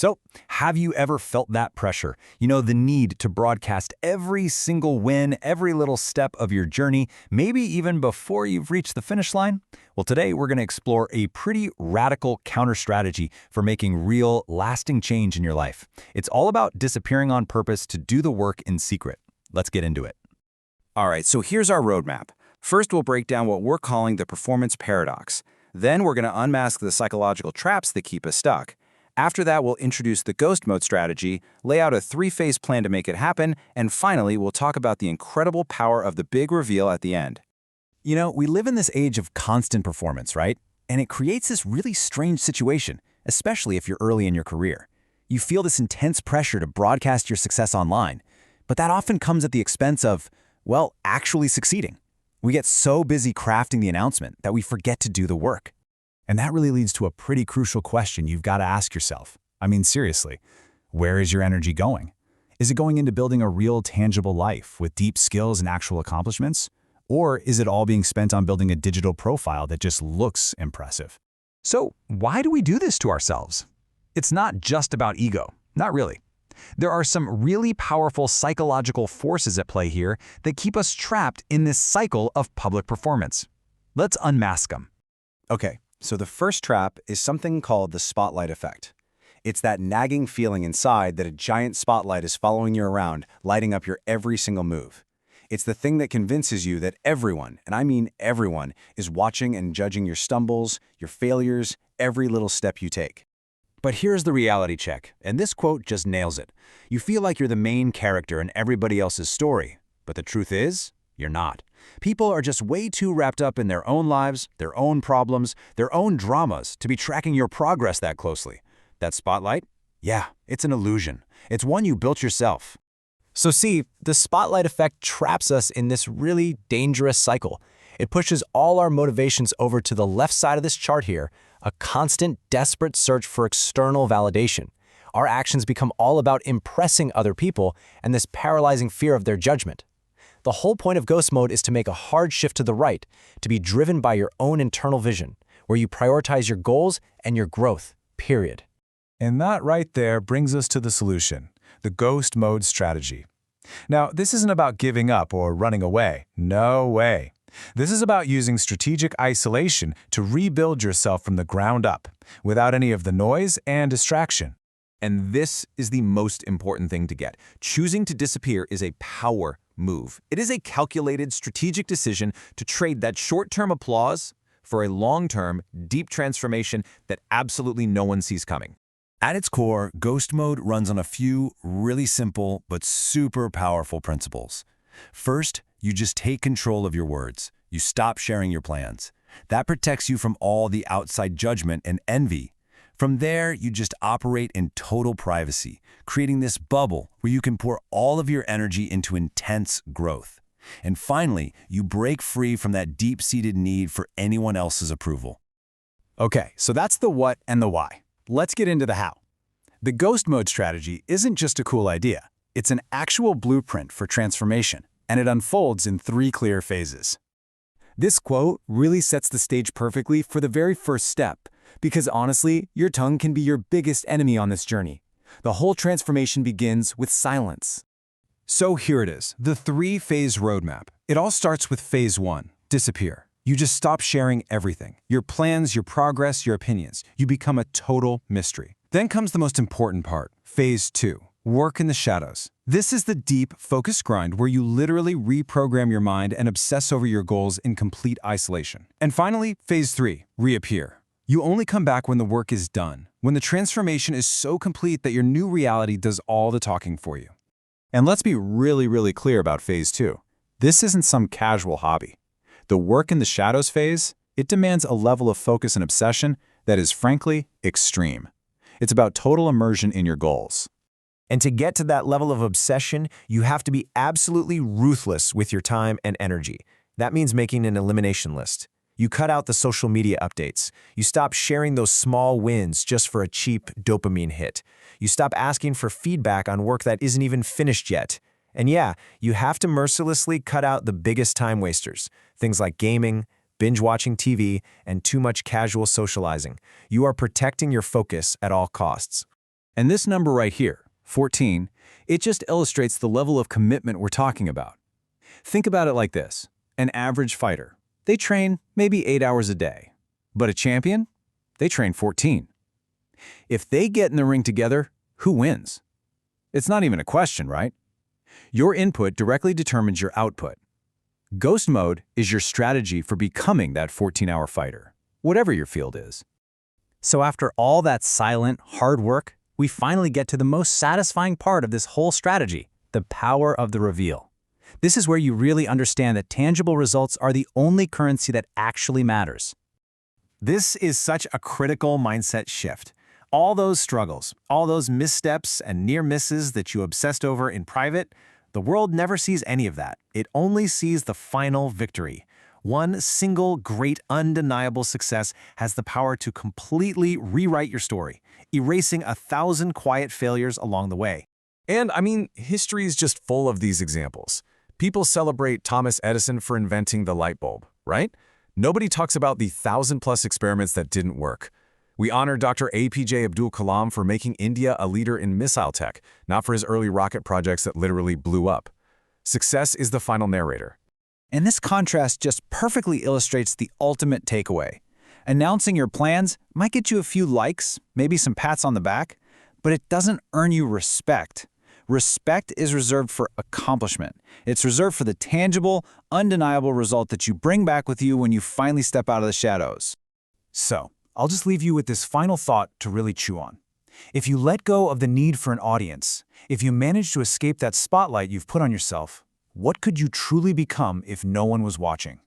So, have you ever felt that pressure? You know, the need to broadcast every single win, every little step of your journey, maybe even before you've reached the finish line? Well, today we're going to explore a pretty radical counter strategy for making real, lasting change in your life. It's all about disappearing on purpose to do the work in secret. Let's get into it. All right, so here's our roadmap. First, we'll break down what we're calling the performance paradox. Then we're going to unmask the psychological traps that keep us stuck. After that, we'll introduce the ghost mode strategy, lay out a three-phase plan to make it happen, and finally, we'll talk about the incredible power of the big reveal at the end. You know, we live in this age of constant performance, right? And it creates this really strange situation, especially if you're early in your career. You feel this intense pressure to broadcast your success online, but that often comes at the expense of, well, actually succeeding. We get so busy crafting the announcement that we forget to do the work. And that really leads to a pretty crucial question you've got to ask yourself. I mean, seriously, where is your energy going? Is it going into building a real, tangible life with deep skills and actual accomplishments? Or is it all being spent on building a digital profile that just looks impressive? So, why do we do this to ourselves? It's not just about ego. Not really. There are some really powerful psychological forces at play here that keep us trapped in this cycle of public performance. Let's unmask them. Okay, so the first trap is something called the spotlight effect. It's that nagging feeling inside that a giant spotlight is following you around, lighting up your every single move. It's the thing that convinces you that everyone, and I mean everyone, is watching and judging your stumbles, your failures, every little step you take. But here's the reality check, and this quote just nails it. You feel like you're the main character in everybody else's story, but the truth is, you're not. People are just way too wrapped up in their own lives, their own problems, their own dramas to be tracking your progress that closely. That spotlight? Yeah, it's an illusion. It's one you built yourself. So see, the spotlight effect traps us in this really dangerous cycle. It pushes all our motivations over to the left side of this chart here, a constant, desperate search for external validation. Our actions become all about impressing other people and this paralyzing fear of their judgment. The whole point of ghost mode is to make a hard shift to the right, to be driven by your own internal vision, where you prioritize your goals and your growth, period. And that right there brings us to the solution, the ghost mode strategy. Now, this isn't about giving up or running away. No way. This is about using strategic isolation to rebuild yourself from the ground up, without any of the noise and distraction. And this is the most important thing to get. Choosing to disappear is a power move. It is a calculated, strategic decision to trade that short-term applause for a long-term, deep transformation that absolutely no one sees coming. At its core, ghost mode runs on a few really simple but super powerful principles. First, you just take control of your words. You stop sharing your plans. That protects you from all the outside judgment and envy. From there, you just operate in total privacy, creating this bubble where you can pour all of your energy into intense growth. And finally, you break free from that deep-seated need for anyone else's approval. Okay, so that's the what and the why. Let's get into the how. The ghost mode strategy isn't just a cool idea. It's an actual blueprint for transformation, and it unfolds in 3 clear phases. This quote really sets the stage perfectly for the very first step, because honestly, your tongue can be your biggest enemy on this journey. The whole transformation begins with silence. So here it is, the 3-phase roadmap. It all starts with phase 1, disappear. You just stop sharing everything. Your plans, your progress, your opinions. You become a total mystery. Then comes the most important part, phase 2, work in the shadows. This is the deep, focused grind where you literally reprogram your mind and obsess over your goals in complete isolation. And finally, phase 3, reappear. You only come back when the work is done, when the transformation is so complete that your new reality does all the talking for you. And let's be really clear about phase 2. This isn't some casual hobby. The work in the shadows phase, it demands a level of focus and obsession that is frankly extreme. It's about total immersion in your goals. And to get to that level of obsession, you have to be absolutely ruthless with your time and energy. That means making an elimination list. You cut out the social media updates. You stop sharing those small wins just for a cheap dopamine hit. You stop asking for feedback on work that isn't even finished yet. And yeah, you have to mercilessly cut out the biggest time wasters, things like gaming, binge-watching TV, and too much casual socializing. You are protecting your focus at all costs. And this number right here, 14, it just illustrates the level of commitment we're talking about. Think about it like this. An average fighter, they train maybe 8 hours a day. But a champion? They train 14. If they get in the ring together, who wins? It's not even a question, right? Your input directly determines your output. Ghost mode is your strategy for becoming that 14-hour fighter, whatever your field is. So after all that silent, hard work, we finally get to the most satisfying part of this whole strategy, the power of the reveal. This is where you really understand that tangible results are the only currency that actually matters. This is such a critical mindset shift. All those struggles, all those missteps and near misses that you obsessed over in private, the world never sees any of that. It only sees the final victory. One single great undeniable success has the power to completely rewrite your story, erasing 1,000 quiet failures along the way. And I mean, history is just full of these examples. People celebrate Thomas Edison for inventing the light bulb, right? Nobody talks about the 1,000+ experiments that didn't work. We honor Dr. APJ Abdul Kalam for making India a leader in missile tech, not for his early rocket projects that literally blew up. Success is the final narrator. And this contrast just perfectly illustrates the ultimate takeaway. Announcing your plans might get you a few likes, maybe some pats on the back, but it doesn't earn you respect. Respect is reserved for accomplishment. It's reserved for the tangible, undeniable result that you bring back with you when you finally step out of the shadows. So, I'll just leave you with this final thought to really chew on. If you let go of the need for an audience, if you manage to escape that spotlight you've put on yourself, what could you truly become if no one was watching?